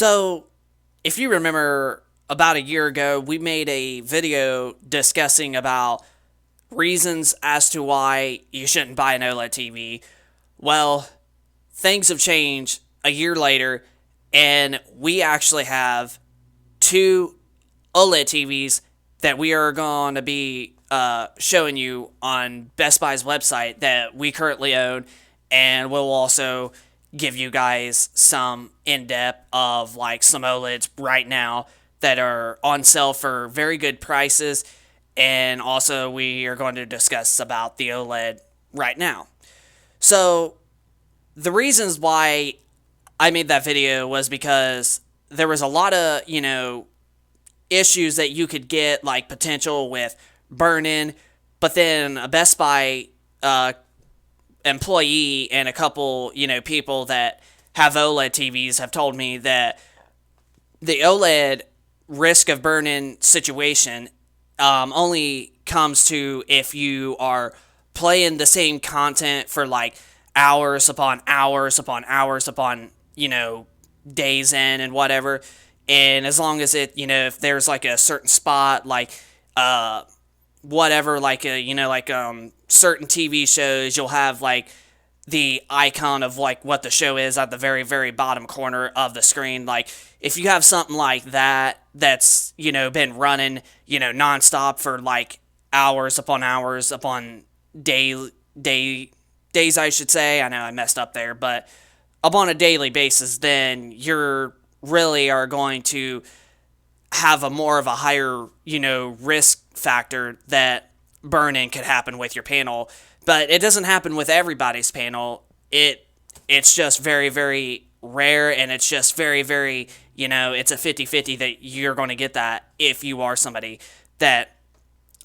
So, if you remember, about a year ago, we made a video discussing about reasons as to why you shouldn't buy an OLED TV. Well, things have changed a year later, and we actually have two OLED TVs that we are going to be showing you on Best Buy's website that we currently own, and we'll also give you guys some in depth of like some OLEDs right now that are on sale for very good prices, and also we are going to discuss about the OLED right now. So the reasons why I made that video was because there was a lot of issues that you could get, like potential with burn-in, but then a Best Buy employee and a couple, people that have OLED TVs have told me that the OLED risk of burn-in situation only comes to if you are playing the same content for like hours upon hours upon hours upon, days in and whatever. And as long as if there's like a certain spot, like, whatever, like, certain TV shows, you'll have like the icon of like what the show is at the very, very bottom corner of the screen. Like, if you have something like that that's, been running, nonstop for like hours upon days, I should say. I know I messed up there, but upon a daily basis, then you're really are going to have a more of a higher, risk factor that burn-in could happen with your panel. But it doesn't happen with everybody's panel. It's just very, very rare, and it's just very, very, it's a 50-50 that you're going to get that if you are somebody that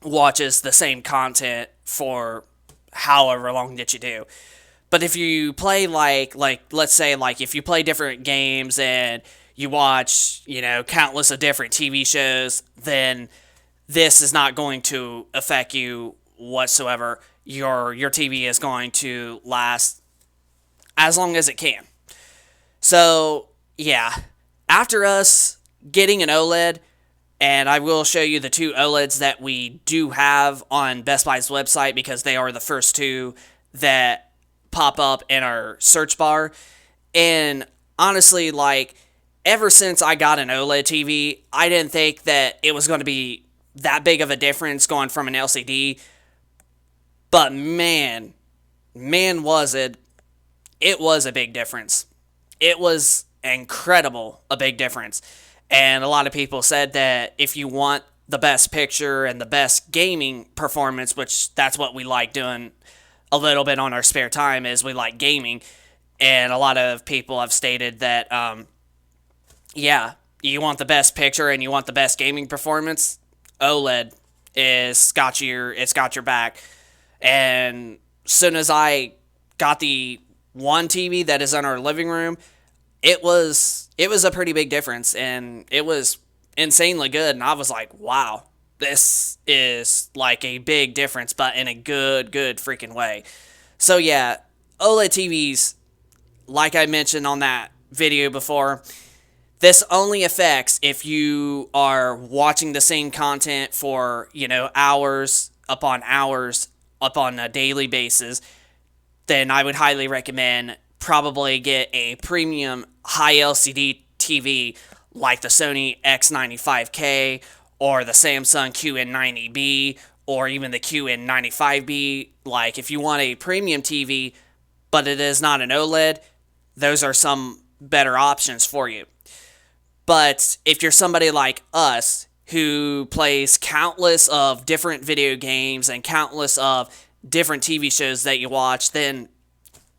watches the same content for however long that you do. But if you play like let's say like if you play different games and you watch, countless of different TV shows, then this is not going to affect you whatsoever. Your TV is going to last as long as it can. So, yeah, after us getting an OLED, and I will show you the two OLEDs that we do have on Best Buy's website because they are the first two that pop up in our search bar. And honestly, like, ever since I got an OLED TV, I didn't think that it was going to be that big of a difference going from an LCD. But man, was it. It was a big difference. It was incredible, a big difference. And a lot of people said that if you want the best picture and the best gaming performance, which that's what we like doing a little bit on our spare time, is we like gaming. And a lot of people have stated that, yeah, you want the best picture and you want the best gaming performance, OLED it's got your back. And soon as I got the one TV that is in our living room, it was a pretty big difference, and it was insanely good. And I was like, wow, this is like a big difference, but in a good freaking way. So yeah, OLED TVs, like I mentioned on that video before, this only affects if you are watching the same content for, hours upon a daily basis. Then I would highly recommend probably get a premium high LCD TV like the Sony X95K or the Samsung QN90B or even the QN95B. Like, if you want a premium TV but it is not an OLED, those are some better options for you. But if you're somebody like us who plays countless of different video games and countless of different TV shows that you watch, then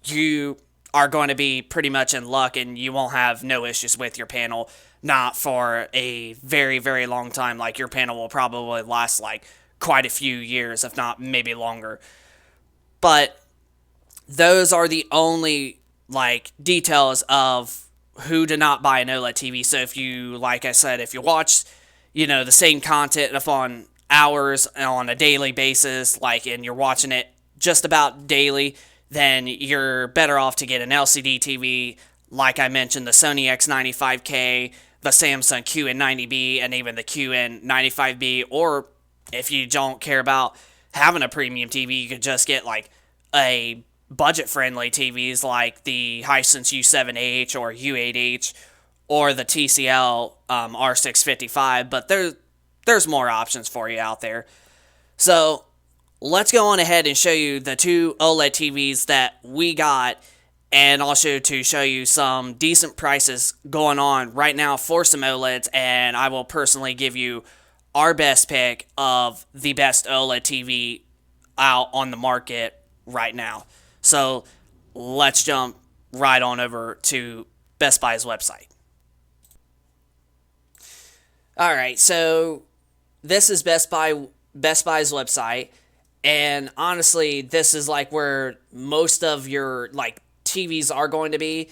you are going to be pretty much in luck and you won't have no issues with your panel, not for a very, very long time. Like, your panel will probably last like quite a few years, if not maybe longer. But those are the only like details of who to not buy an OLED TV. So if you, like I said, if you watch, the same content upon hours on a daily basis, like, and you're watching it just about daily, then you're better off to get an LCD TV like I mentioned, the Sony X95K, the Samsung QN90B, and even the QN95B. Or if you don't care about having a premium TV, you could just get like a budget-friendly TVs like the Hisense U7H or U8H or the TCL R655. But there's more options for you out there. So let's go on ahead and show you the two OLED TVs that we got, and also to show you some decent prices going on right now for some OLEDs, and I will personally give you our best pick of the best OLED TV out on the market right now. So let's jump right on over to Best Buy's website. All right, so this is Best Buy's website, and honestly, this is like where most of your like TVs are going to be,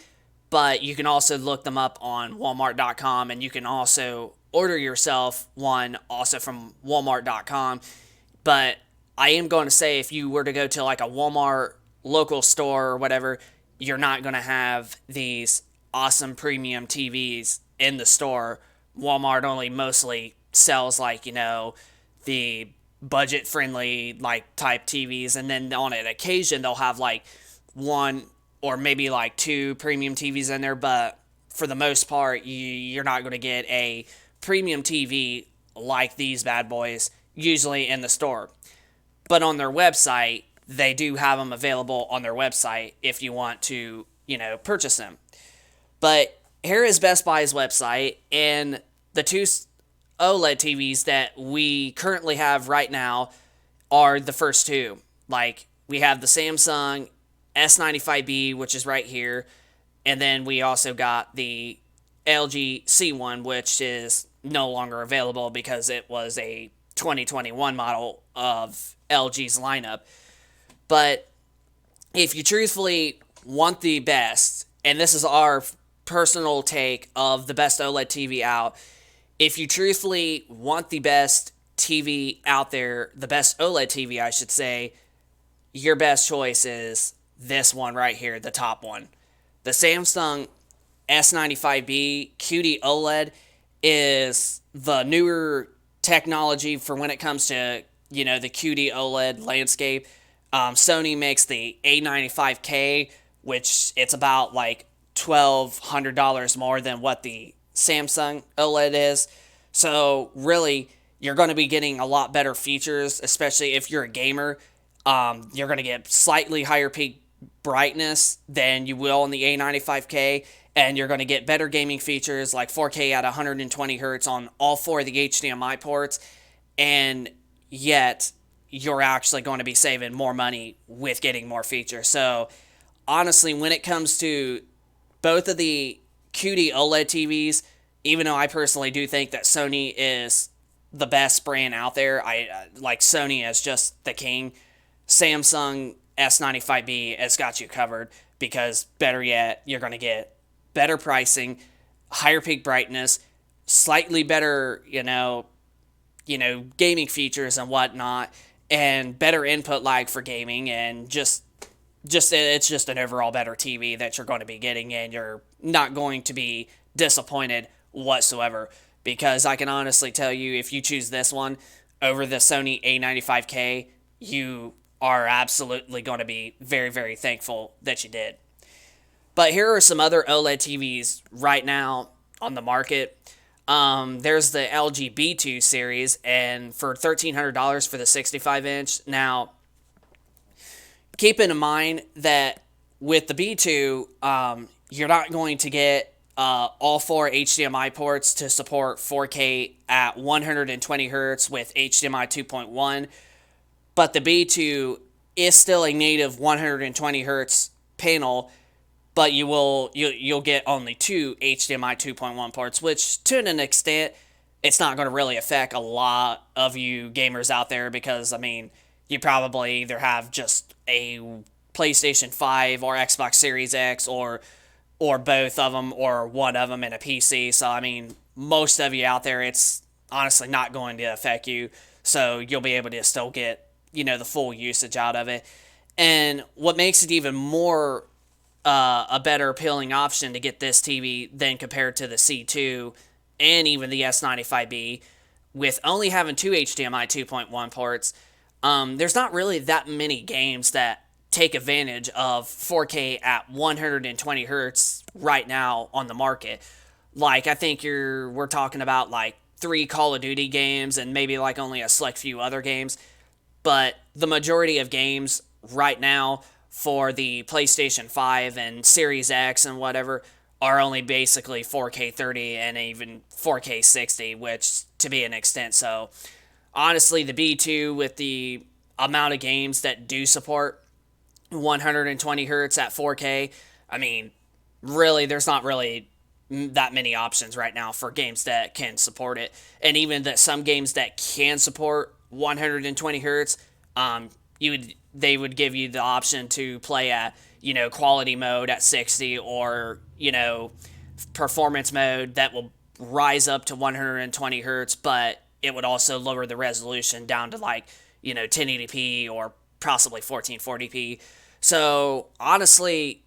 but you can also look them up on Walmart.com, and you can also order yourself one also from Walmart.com. But I am going to say, if you were to go to like a Walmart local store or whatever, you're not going to have these awesome premium TVs in the store. Walmart only mostly sells like, the budget friendly like type TVs, and then on an occasion they'll have like one or maybe like two premium TVs in there, but for the most part you're not going to get a premium TV like these bad boys usually in the store. But on their website, they do have them available on their website if you want to, purchase them. But here is Best Buy's website, and the two OLED TVs that we currently have right now are the first two. Like, we have the Samsung S95B, which is right here, and then we also got the LG C1, which is no longer available because it was a 2021 model of LG's lineup. But if you truthfully want the best, and this is our personal take of the best OLED TV out, if you truthfully want the best TV out there, the best OLED TV, I should say, your best choice is this one right here, the top one. The Samsung S95B QD OLED is the newer technology for when it comes to, the QD OLED landscape. Sony makes the A95K, which it's about like $1,200 more than what the Samsung OLED is. So really, you're going to be getting a lot better features, especially if you're a gamer. You're going to get slightly higher peak brightness than you will on the A95K, and you're going to get better gaming features like 4K at 120 hertz on all four of the HDMI ports, and yet you're actually going to be saving more money with getting more features. So honestly, when it comes to both of the QD OLED TVs, even though I personally do think that Sony is the best brand out there, I like Sony as just the king, Samsung S95B has got you covered, because better yet, you're going to get better pricing, higher peak brightness, slightly better, gaming features and whatnot, and better input lag for gaming, and just it's just an overall better TV that you're going to be getting, and you're not going to be disappointed whatsoever, because I can honestly tell you, if you choose this one over the Sony A95K, you are absolutely going to be very, very thankful that you did. But here are some other OLED TVs right now on the market. There's the LG B2 series, and for $1,300 for the 65-inch. Now, keep in mind that with the B2, you're not going to get all four HDMI ports to support 4K at 120 hertz with HDMI 2.1, but the B2 is still a native 120 hertz panel, but you'll get only two HDMI 2.1 ports, which to an extent, it's not going to really affect a lot of you gamers out there, because, you probably either have just a PlayStation 5 or Xbox Series X, or both of them, or one of them in a PC. So, most of you out there, it's honestly not going to affect you. So, you'll be able to still get, the full usage out of it. And what makes it even more a better appealing option to get this TV than compared to the C2 and even the S95B. With only having two HDMI 2.1 ports, there's not really that many games that take advantage of 4K at 120 hertz right now on the market. Like, I think we're talking about like 3 Call of Duty games and maybe like only a select few other games. But the majority of games right now for the PlayStation 5 and Series X and whatever are only basically 4K 30 and even 4K 60, which to be an extent. So honestly, the B2 with the amount of games that do support 120 hertz at 4K, I mean, really, there's not really that many options right now for games that can support it. And even that some games that can support 120 hertz, they would give you the option to play at, quality mode at 60 or, performance mode that will rise up to 120 hertz, but it would also lower the resolution down to like, 1080p or possibly 1440p. So honestly,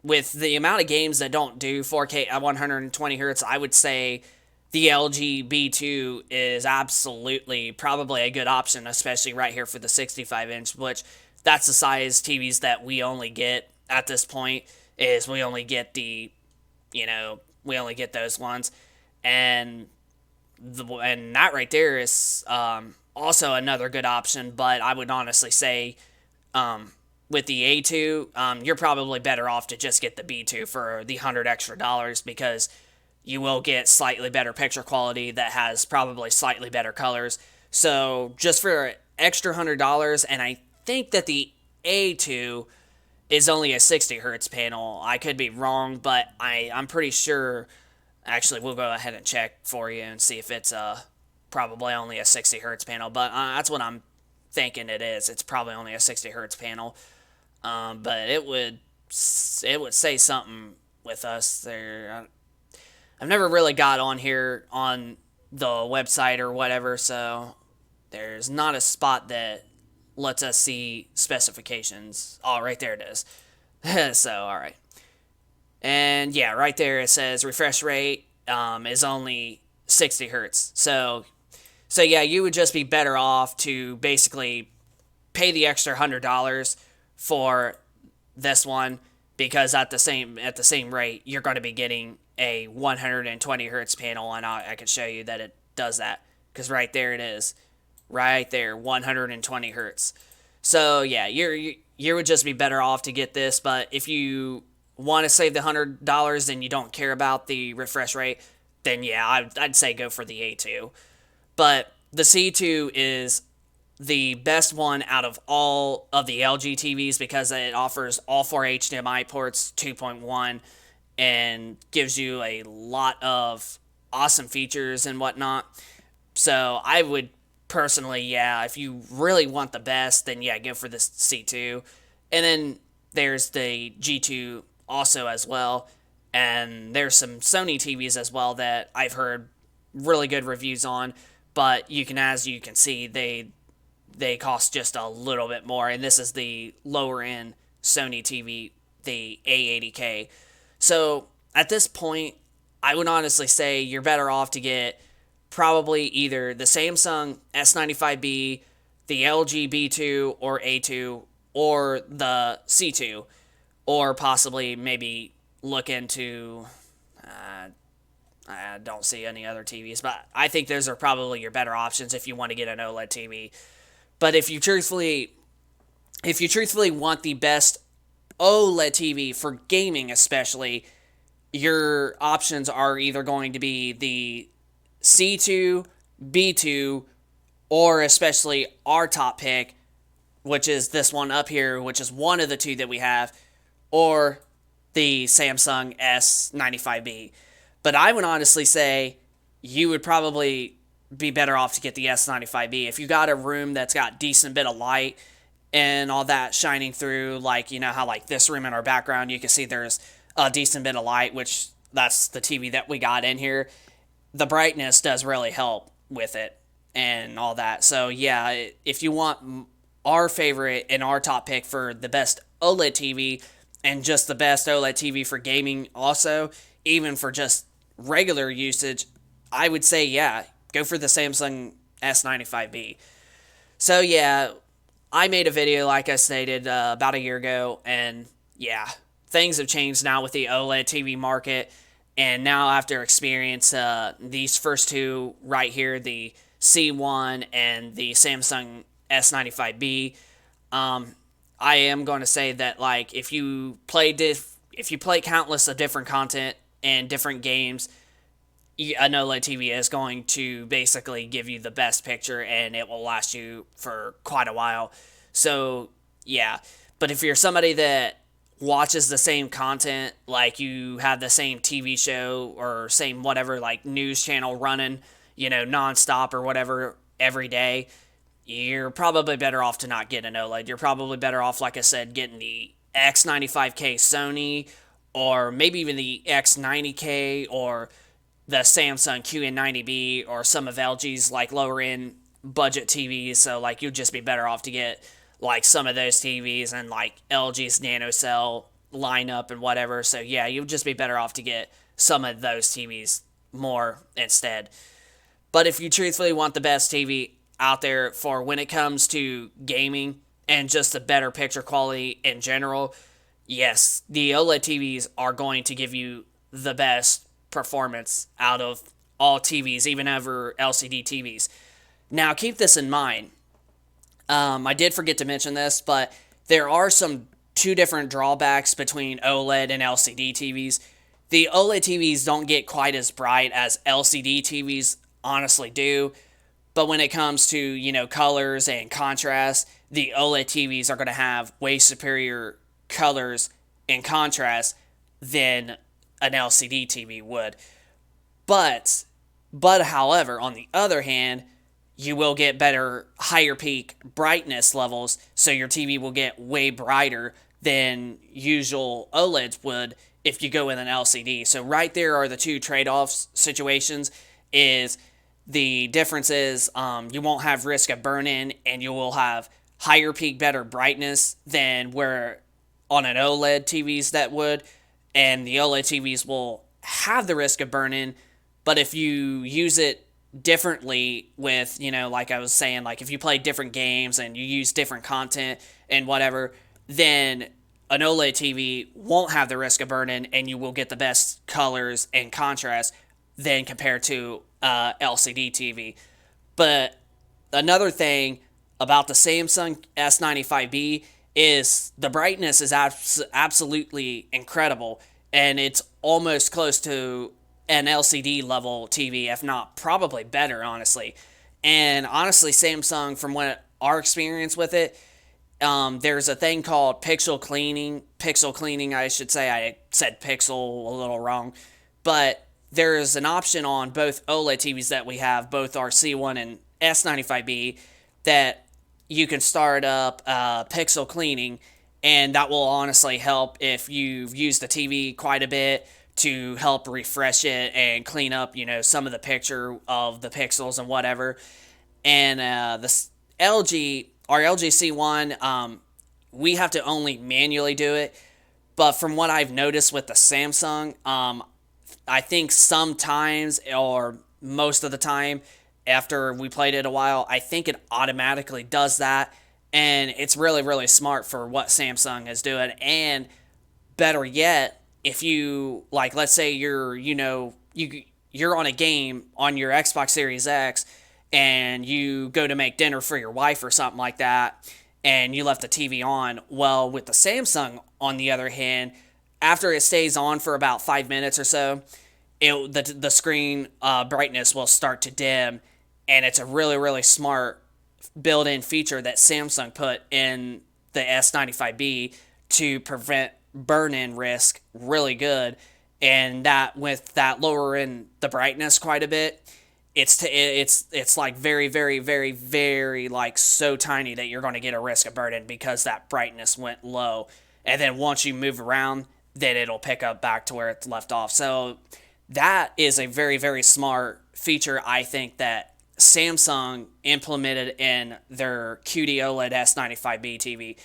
with the amount of games that don't do 4K at 120 hertz, I would say the LG B2 is absolutely probably a good option, especially right here for the 65-inch, which that's the size TVs that we only get at this point, is we only get we only get those ones. And and that right there is also another good option, but I would honestly say with the A2, you're probably better off to just get the B2 for the $100 extra because you will get slightly better picture quality that has probably slightly better colors. So just for extra $100, and I think that the A2 is only a 60 hertz panel. I could be wrong, but I'm pretty sure. Actually, we'll go ahead and check for you and see if it's probably only a 60 hertz panel. But that's what I'm thinking it is. It's probably only a 60 hertz panel. But it would say something with us there. I've never really got on here on the website or whatever, so there's not a spot that lets us see specifications. Oh, right there it is. So, all right. And yeah, right there it says refresh rate is only 60 hertz. So yeah, you would just be better off to basically pay the extra $100 for this one, because at the same rate you're going to be getting a 120 hertz panel, and I can show you that it does that, because right there it is, right there, 120 hertz. So yeah, you would just be better off to get this. But if you want to save the $100 and you don't care about the refresh rate, then yeah, I'd say go for the A2. But the C2 is the best one out of all of the LG TVs because it offers all 4 HDMI ports, 2.1, and gives you a lot of awesome features and whatnot. So I would personally, yeah, if you really want the best, then yeah, go for this C2. And then there's the G2 also as well. And there's some Sony TVs as well that I've heard really good reviews on. But as you can see, they cost just a little bit more. And this is the lower end Sony TV, the A80K. So at this point, I would honestly say you're better off to get probably either the Samsung S95B, the LG B2 or A2, or the C2, or possibly maybe look into, I don't see any other TVs, but I think those are probably your better options if you want to get an OLED TV. But if you truthfully want the best OLED TV for gaming especially, your options are either going to be the C2, B2, or especially our top pick, which is this one up here, which is one of the two that we have, or the Samsung S95B. But I would honestly say you would probably be better off to get the S95B. If you got a room that's got decent bit of light and all that shining through, like, you know how like this room in our background, you can see there's a decent bit of light, which that's the TV that we got in here. The brightness does really help with it and all that. So yeah, if you want our favorite and our top pick for the best OLED TV, and just the best OLED TV for gaming also, even for just regular usage, I would say, yeah, go for the Samsung S95B. So, yeah, I made a video, like I stated, about a year ago, and yeah, things have changed now with the OLED TV market. And now, after experience these first two right here, the C1 and the Samsung S95B, I am going to say that like if you play countless of different content and different games, an OLED TV is going to basically give you the best picture and it will last you for quite a while. So, yeah. But if you're somebody that watches the same content, like you have the same TV show or same whatever, like news channel running, nonstop or whatever every day, you're probably better off to not get an OLED. You're probably better off, like I said, getting the X95K Sony or maybe even the X90K or the Samsung QN90B or some of LG's like lower end budget TVs. So like you'd just be better off to get like some of those TVs and like LG's NanoCell lineup and whatever. So yeah, you'd just be better off to get some of those TVs more instead. But if you truthfully want the best TV out there for when it comes to gaming and just a better picture quality in general, yes, the OLED TVs are going to give you the best performance out of all TVs, even over LCD TVs. Now, keep this in mind. I did forget to mention this, but there are two different drawbacks between OLED and LCD TVs. The OLED TVs don't get quite as bright as LCD TVs honestly do, but when it comes to, colors and contrast, the OLED TVs are going to have way superior colors and contrast than an LCD TV would. But however, on the other hand, you will get better higher peak brightness levels, so your TV will get way brighter than usual OLEDs would if you go with an LCD. So right there are the two trade-offs situations. Is the difference is you won't have risk of burn-in, and you will have higher peak, better brightness than where on an OLED TVs that would. And the OLED TVs will have the risk of burn-in, but if you use it differently with, like I was saying, like if you play different games and you use different content and whatever, then an OLED TV won't have the risk of burn-in and you will get the best colors and contrast than compared to LCD TV. But another thing about the Samsung S95B is the brightness is absolutely incredible, and it's almost close to an LCD level TV, if not probably better, honestly. And honestly, Samsung, from what our experience with it, there's a thing called pixel cleaning, I should say. I said pixel a little wrong, but there's an option on both OLED TVs that we have, both our C1 and S95B, that you can start up pixel cleaning, and that will honestly help if you've used the TV quite a bit to help refresh it and clean up, some of the picture of the pixels and whatever. And the our LG C1, we have to only manually do it. But from what I've noticed with the Samsung, I think sometimes or most of the time after we played it a while, I think it automatically does that. And it's really, really smart for what Samsung is doing. And better yet, if you, like, let's say you're on a game on your Xbox Series X and you go to make dinner for your wife or something like that, and you left the TV on. Well, with the Samsung, on the other hand, after it stays on for about 5 minutes or so, the screen brightness will start to dim, and it's a really, really smart built-in feature that Samsung put in the S95B to prevent burn-in risk really good. And that with that lowering the brightness quite a bit, it's like very, very, very, very like so tiny that you're going to get a risk of burn-in because that brightness went low. And then once you move around, then it'll pick up back to where it's left off. So that is a very, very smart feature, I think, that Samsung implemented in their QD OLED S95B TV.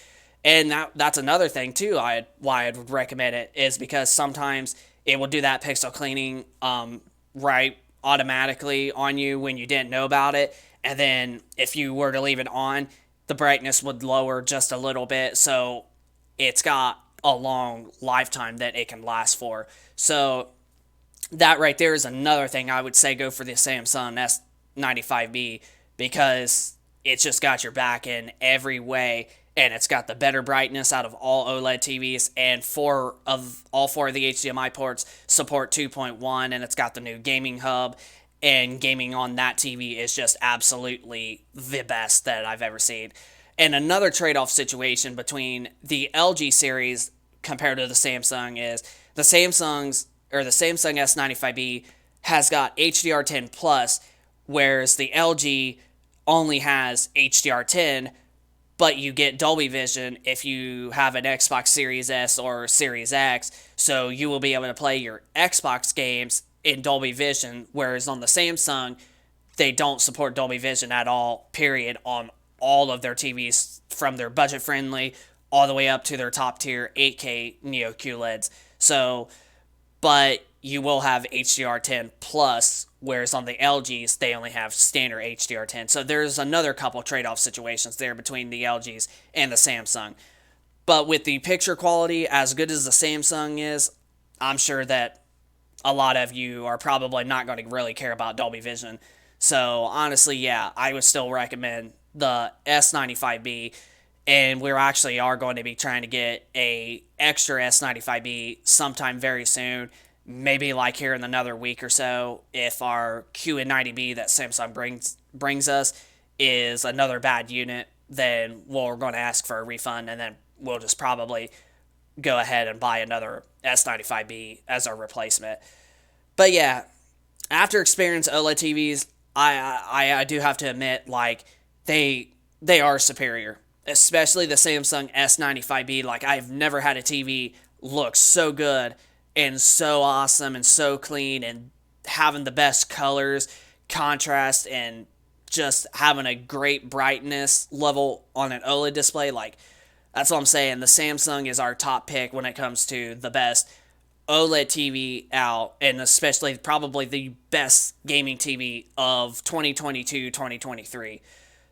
And that's another thing too. Why I would recommend it is because sometimes it will do that pixel cleaning right automatically on you when you didn't know about it, and then if you were to leave it on, the brightness would lower just a little bit. So it's got a long lifetime that it can last for. So that right there is another thing I would say go for the Samsung S95B because it's just got your back in every way, and it's got the better brightness out of all OLED TVs, and all four of the HDMI ports support 2.1, and it's got the new gaming hub, and gaming on that TV is just absolutely the best that I've ever seen. And another trade-off situation between the LG series compared to the Samsung is the Samsung S95B has got HDR10 plus, whereas the LG only has HDR10, but you get Dolby Vision if you have an Xbox Series S or Series X, so you will be able to play your Xbox games in Dolby Vision, whereas on the Samsung, they don't support Dolby Vision at all, period, on all of their TVs, from their budget friendly all the way up to their top tier 8K Neo QLEDs. So, but you will have HDR10 plus, whereas on the LGs they only have standard HDR10. So there's another couple trade-off situations there between the LGs and the Samsung. But with the picture quality as good as the Samsung is, I'm sure that a lot of you are probably not going to really care about Dolby Vision. So honestly, yeah, I would still recommend the S95B, and we actually are going to be trying to get a extra S95B sometime very soon, maybe like here in another week or so. If our QN90B that Samsung brings us is another bad unit, then we're going to ask for a refund, and then we'll just probably go ahead and buy another S95B as our replacement. But yeah, after experiencing OLED TVs, I do have to admit, like, they are superior, especially the Samsung S95B. Like, I've never had a TV look so good and so awesome and so clean and having the best colors, contrast, and just having a great brightness level on an OLED display. Like, that's what I'm saying. The Samsung is our top pick when it comes to the best OLED TV out, and especially probably the best gaming TV of 2022-2023.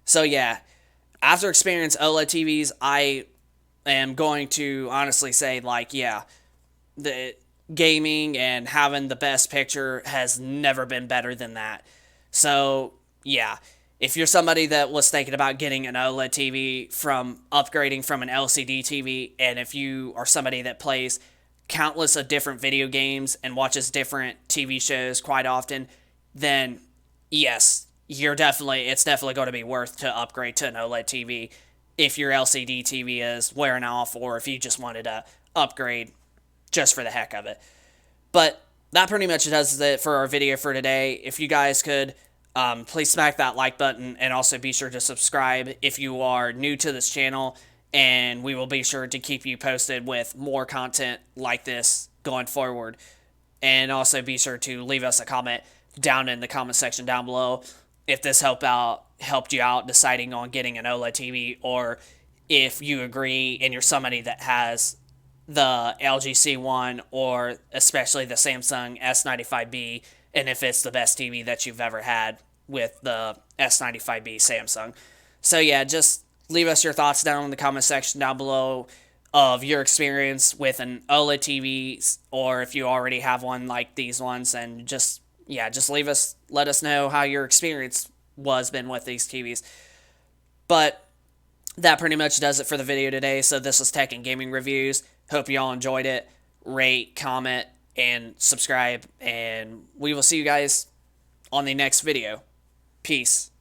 So yeah, after experiencing OLED TVs, I am going to honestly say, like, yeah, the gaming and having the best picture has never been better than that. So yeah, if you're somebody that was thinking about getting an OLED TV from upgrading from an LCD TV, and if you are somebody that plays countless of different video games and watches different TV shows quite often, then yes, it's definitely going to be worth to upgrade to an OLED TV if your LCD TV is wearing off, or if you just wanted to upgrade just for the heck of it. But that pretty much does it for our video for today. If you guys could, please smack that like button, and also be sure to subscribe if you are new to this channel, and we will be sure to keep you posted with more content like this going forward. And also be sure to leave us a comment down in the comment section down below if this helped you out deciding on getting an OLED TV, or if you agree and you're somebody that has the LG C1 or especially the Samsung S95B, and if it's the best TV that you've ever had with the S95B Samsung. So yeah, just leave us your thoughts down in the comment section down below of your experience with an OLED TV, or if you already have one like these ones, and just let us know how your experience been with these TVs. But that pretty much does it for the video today. So this was Tech and Gaming Reviews. Hope you all enjoyed it. Rate, comment, and subscribe, and we will see you guys on the next video. Peace.